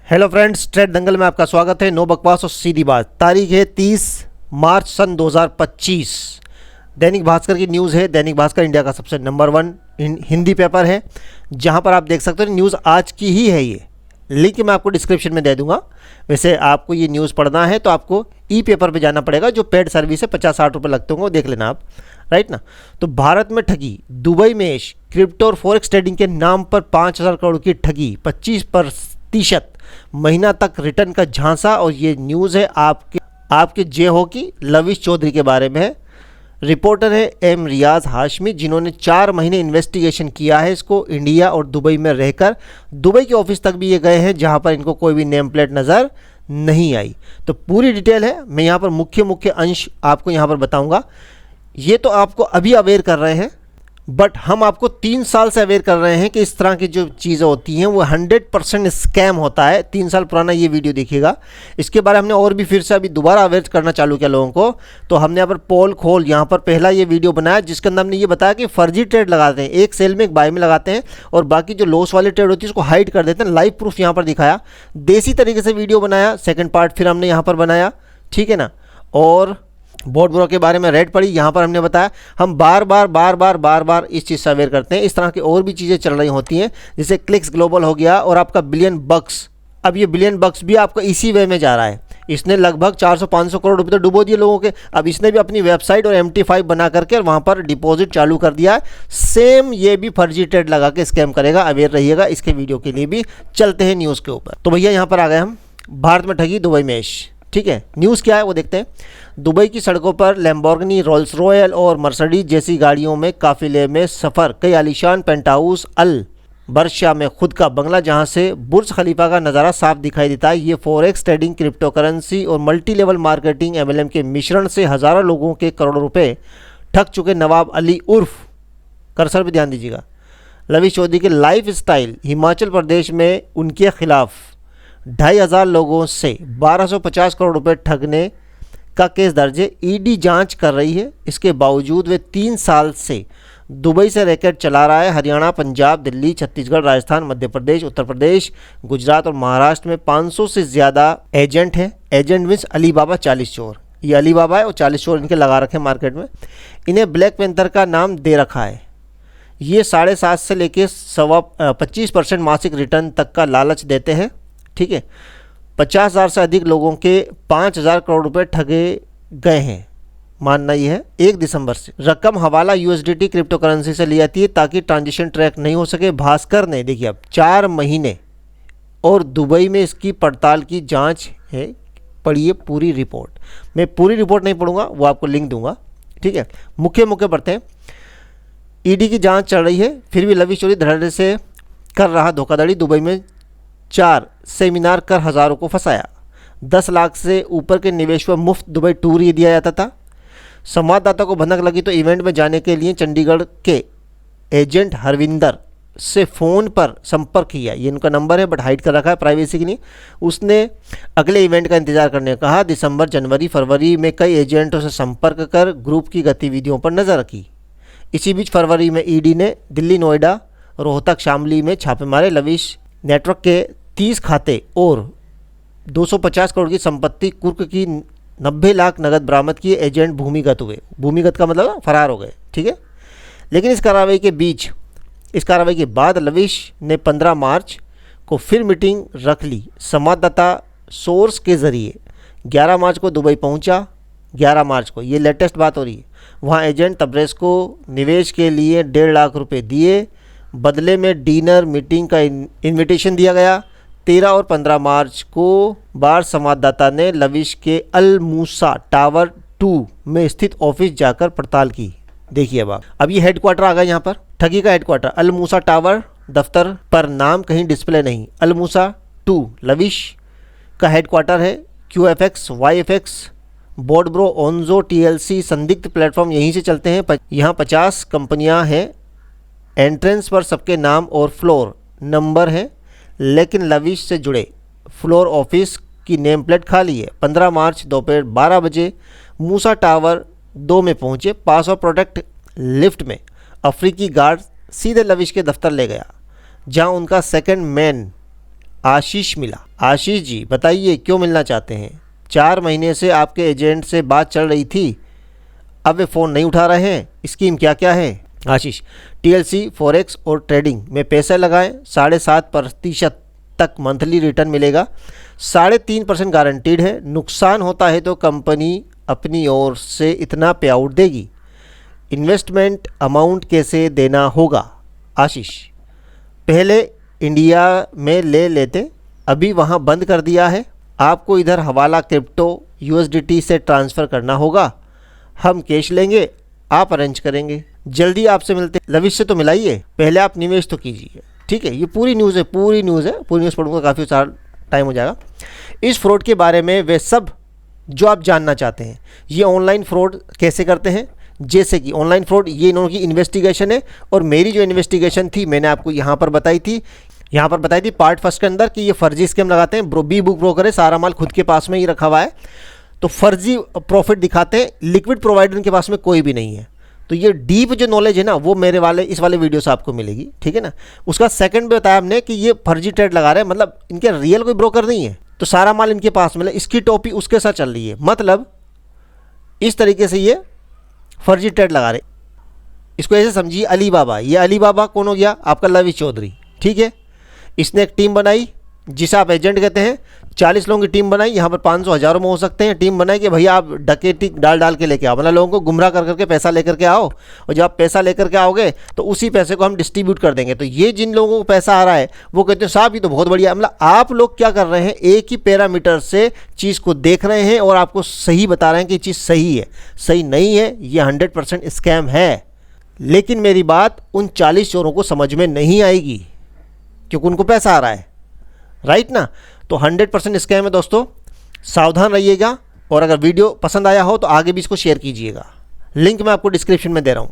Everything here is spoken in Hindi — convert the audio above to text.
हेलो फ्रेंड्स, ट्रेड दंगल में आपका स्वागत है। नो बकवास और सीधी बात। तारीख है 30 मार्च सन 2025। दैनिक भास्कर की न्यूज़ है। दैनिक भास्कर इंडिया का सबसे नंबर 1 हिंदी पेपर है, जहां पर आप देख सकते हो न्यूज़ आज की ही है। ये लिंक मैं आपको डिस्क्रिप्शन में दे दूंगा। वैसे आपको ये न्यूज़ पढ़ना है तो आपको ई पेपर पे जाना पड़ेगा, जो पेड सर्विस है। 50-60 रुपये लगते होंगे, वो देख लेना आप, राइट ना। तो भारत में ठगी, दुबई में क्रिप्टो और फॉरेक्स ट्रेडिंग के नाम पर 5,000 करोड़ की ठगी, 25% महीना तक रिटर्न का झांसा। और ये न्यूज़ है आपके जे हो की लविश चौधरी के बारे में है। रिपोर्टर है एम रियाज हाशमी, जिन्होंने 4 महीने इन्वेस्टिगेशन किया है इसको, इंडिया और दुबई में रहकर। दुबई के ऑफिस तक भी ये गए हैं, जहां पर इनको कोई भी नेम प्लेट नज़र नहीं आई। तो पूरी डिटेल है, मैं यहाँ पर मुख्य अंश आपको यहाँ पर बताऊँगा। ये तो आपको अभी अवेयर कर रहे हैं, बट हम आपको 3 साल से अवेयर कर रहे हैं कि इस तरह की जो चीज़ें होती हैं वो 100% स्कैम होता है। 3 साल पुराना ये वीडियो देखिएगा। इसके बारे में हमने और भी फिर से अभी दोबारा अवेयर करना चालू किया लोगों को। तो हमने यहाँ पर पोल खोल यहाँ पर पहला ये वीडियो बनाया, जिसके अंदर हमने ये बताया कि फर्जी ट्रेड लगाते हैं, एक सेल में एक बाय में लगाते हैं, और बाकी जो लॉस वाली ट्रेड होती है उसको हाइड कर देते हैं। लाइव प्रूफ यहाँ पर दिखाया, देसी तरीके से वीडियो बनाया। सेकेंड पार्ट फिर हमने यहाँ पर बनाया, ठीक है ना। और बोर्ड ब्रो के बारे में रेड पड़ी, यहाँ पर हमने बताया। हम बार बार इस चीज़ से अवेयर करते हैं। इस तरह की और भी चीज़ें चल रही होती हैं, जैसे क्लिक्स ग्लोबल हो गया और आपका बिलियन बक्स। अब ये बिलियन बक्स भी आपको इसी वे में जा रहा है। इसने लगभग 400-500 करोड़ रुपए तो डुबो दिए लोगों के। अब इसने भी अपनी वेबसाइट और MT5 बना करके वहाँ पर डिपॉजिट चालू कर दिया है। सेम ये भी फर्जी ट्रेड लगा के स्कैम करेगा। अवेयर रहिएगा। इसके वीडियो के लिए भी चलते हैं न्यूज़ के ऊपर। तो भैया यहाँ पर आ गए हम, भारत में ठगी, दुबई में ऐश, ठीक है। न्यूज़ क्या है वो देखते हैं। दुबई की सड़कों पर लैम्बोर्गिनी, रोल्स रॉयल और मर्सिडीज जैसी गाड़ियों में काफिले में सफ़र। कई आलीशान पेंट हाउस, अल बर्शा में खुद का बंगला, जहां से बुर्ज खलीफा का नज़ारा साफ दिखाई देता है। ये फॉरेक्स ट्रेडिंग, क्रिप्टो करेंसी और मल्टी लेवल मार्केटिंग MLM के मिश्रण से हज़ारों लोगों के करोड़ों रुपए ठग चुके नवाब अली उर्फ, कर्सर पर ध्यान दीजिएगा, लविश चौधरी के लाइफ स्टाइल हिमाचल प्रदेश में उनके खिलाफ 2,500 लोगों से 1,250 करोड़ रुपए ठगने का केस दर्ज है। ED जांच कर रही है। इसके बावजूद वे 3 साल से दुबई से रैकेट चला रहा है। हरियाणा, पंजाब, दिल्ली, छत्तीसगढ़, राजस्थान, मध्य प्रदेश, उत्तर प्रदेश, गुजरात और महाराष्ट्र में 500 से ज़्यादा एजेंट हैं। एजेंट मीन्स अली बाबा 40 चोर। ये अली बाबा है और 40 चोर इनके लगा रखे हैं मार्केट में। इन्हें ब्लैक पैंथर का नाम दे रखा है। ये 7.5 से लेकर 25% मासिक रिटर्न तक का लालच देते हैं, ठीक है। 50,000 से अधिक लोगों के 5,000 करोड़ रुपए ठगे गए हैं, मानना ये है 1 दिसंबर से। रकम हवाला USDT क्रिप्टो करेंसी से ली जाती है ताकि ट्रांजेक्शन ट्रैक नहीं हो सके। भास्कर ने, देखिए, अब 4 महीने और दुबई में इसकी पड़ताल की जांच है। पढ़िए पूरी रिपोर्ट। मैं पूरी रिपोर्ट नहीं पढ़ूंगा, वो आपको लिंक दूंगा, ठीक है। मुख्य पढ़ते हैं। ED की जाँच चल रही है, फिर भी लविश चौधरी धड़ल्ले से कर रहा धोखाधड़ी। दुबई में 4 सेमिनार कर हज़ारों को फंसाया। 10 लाख से ऊपर के निवेश पर मुफ्त दुबई टूर ये दिया जाता था। संवाददाता को भनक लगी तो इवेंट में जाने के लिए चंडीगढ़ के एजेंट हरविंदर से फ़ोन पर संपर्क किया। ये इनका नंबर है, बट हाइड कर रखा है प्राइवेसी के लिए। उसने अगले इवेंट का इंतजार करने को कहा। दिसंबर, जनवरी, फरवरी में कई एजेंटों से संपर्क कर ग्रुप की गतिविधियों पर नज़र रखी। इसी बीच फरवरी में ED ने दिल्ली, नोएडा, रोहतक, शामली में छापे मारे। लविश नेटवर्क के 30 खाते और 250 करोड़ की संपत्ति, कुर्क की 90 लाख नगद बरामद किए। एजेंट भूमिगत हुए। भूमिगत का मतलब फरार हो गए, ठीक है। लेकिन इस कार्रवाई के बाद लविश ने 15 मार्च को फिर मीटिंग रख ली। संवाददाता सोर्स के जरिए 11 मार्च को दुबई पहुंचा। 11 मार्च को, ये लेटेस्ट बात हो रही है। वहाँ एजेंट तब्रेज़ को निवेश के लिए 1.5 लाख रुपये दिए। बदले में डिनर मीटिंग का इनविटेशन दिया गया। 13 और 15 मार्च को बार संवाददाता ने लविश के अल मूसा टावर 2 में स्थित ऑफिस जाकर पड़ताल की। देखिए अब ये हेडक्वार्टर आ गया। यहाँ पर ठगी का हेडक्वार्टर अल मूसा टावर, दफ्तर पर नाम कहीं डिस्प्ले नहीं। अल मूसा 2 लविश का हेडक्वार्टर है। QFX, YFX, बोर्ड ब्रो, ओनजो, TLC संदिग्ध प्लेटफॉर्म यहीं से चलते हैं। यहाँ 50 कंपनियाँ हैं। एंट्रेंस पर सबके नाम और फ्लोर नंबर है, लेकिन लविश से जुड़े फ्लोर ऑफिस की नेम प्लेट खाली है। 15 मार्च दोपहर 12 बजे मूसा टावर 2 में पहुंचे। पास ऑफ प्रोडक्ट लिफ्ट में अफ्रीकी गार्ड सीधे लविश के दफ्तर ले गया, जहां उनका सेकंड मैन आशीष मिला। आशीष जी बताइए क्यों मिलना चाहते हैं? 4 महीने से आपके एजेंट से बात चल रही थी, अब वे फ़ोन नहीं उठा रहे हैं, स्कीम क्या क्या है? आशीष, टीएलसी, फॉरेक्स और ट्रेडिंग में पैसे लगाएं, 7.5% तक मंथली रिटर्न मिलेगा, 3.5% गारंटीड है। नुकसान होता है तो कंपनी अपनी ओर से इतना पे आउट देगी। इन्वेस्टमेंट अमाउंट कैसे देना होगा? आशीष, पहले इंडिया में ले लेते, अभी वहाँ बंद कर दिया है। आपको इधर हवाला क्रिप्टो यूएसडीटी से ट्रांसफ़र करना होगा, हम कैश लेंगे, आप अरेंज करेंगे। जल्दी आपसे मिलते। लविश से तो मिलाइए, पहले आप निवेश तो कीजिए। ठीक है, ये पूरी न्यूज़ है, पूरी न्यूज़ पढ़ूंगा, काफ़ी सारा टाइम हो जाएगा। इस फ्रॉड के बारे में वे सब जो आप जानना चाहते हैं, ये ऑनलाइन फ्रॉड कैसे करते हैं, जैसे कि ऑनलाइन फ्रॉड, ये इन्हों की इन्वेस्टिगेशन है। और मेरी जो इन्वेस्टिगेशन थी मैंने आपको यहाँ पर बताई थी पार्ट फर्स्ट के अंदर कि ये फर्जी स्कीम लगाते हैं। बी बुक ब्रोकर है, सारा माल खुद के पास में ही रखा हुआ है, तो फर्जी प्रॉफिट दिखाते हैं। लिक्विड प्रोवाइडर के पास में कोई भी नहीं है। तो ये डीप जो नॉलेज है ना, वो मेरे इस वाले वीडियो से आपको मिलेगी। ठीक है ना। उसका सेकंड में बताया हमने कि ये फर्जी ट्रेड लगा रहे हैं, मतलब इनके रियल कोई ब्रोकर नहीं है, तो सारा माल इनके पास मिले, इसकी टॉपी उसके साथ चल रही है, मतलब इस तरीके से ये फर्जी ट्रेड लगा रहे। इसको ऐसे समझिए, अली बाबा, ये अली बाबा कौन हो गया? आपका लविश चौधरी। ठीक है, इसने एक टीम बनाई जिसे आप एजेंट कहते हैं, 40 लोगों की टीम बनाई, यहाँ पर 500 हज़ारों में हो सकते हैं। टीम बनाई कि भैया आप डकैती डाल के लेके आओ, मतलब लोगों को गुमराह कर करके पैसा लेकर के आओ, और जब आप पैसा लेकर के आओगे तो उसी पैसे को हम डिस्ट्रीब्यूट कर देंगे। तो ये जिन लोगों को पैसा आ रहा है वो कहते हैं साहब ये तो बहुत बढ़िया। मतलब आप लोग क्या कर रहे हैं, एक ही पैरामीटर से चीज़ को देख रहे हैं और आपको सही बता रहे हैं कि चीज़ सही है, सही नहीं है, ये 100% स्कैम है। लेकिन मेरी बात उन 40 चोरों को समझ में नहीं आएगी क्योंकि उनको पैसा आ रहा है, राइट ना। तो 100% स्कैम है दोस्तों, सावधान रहिएगा। और अगर वीडियो पसंद आया हो तो आगे भी इसको शेयर कीजिएगा। लिंक मैं आपको डिस्क्रिप्शन में दे रहा हूँ।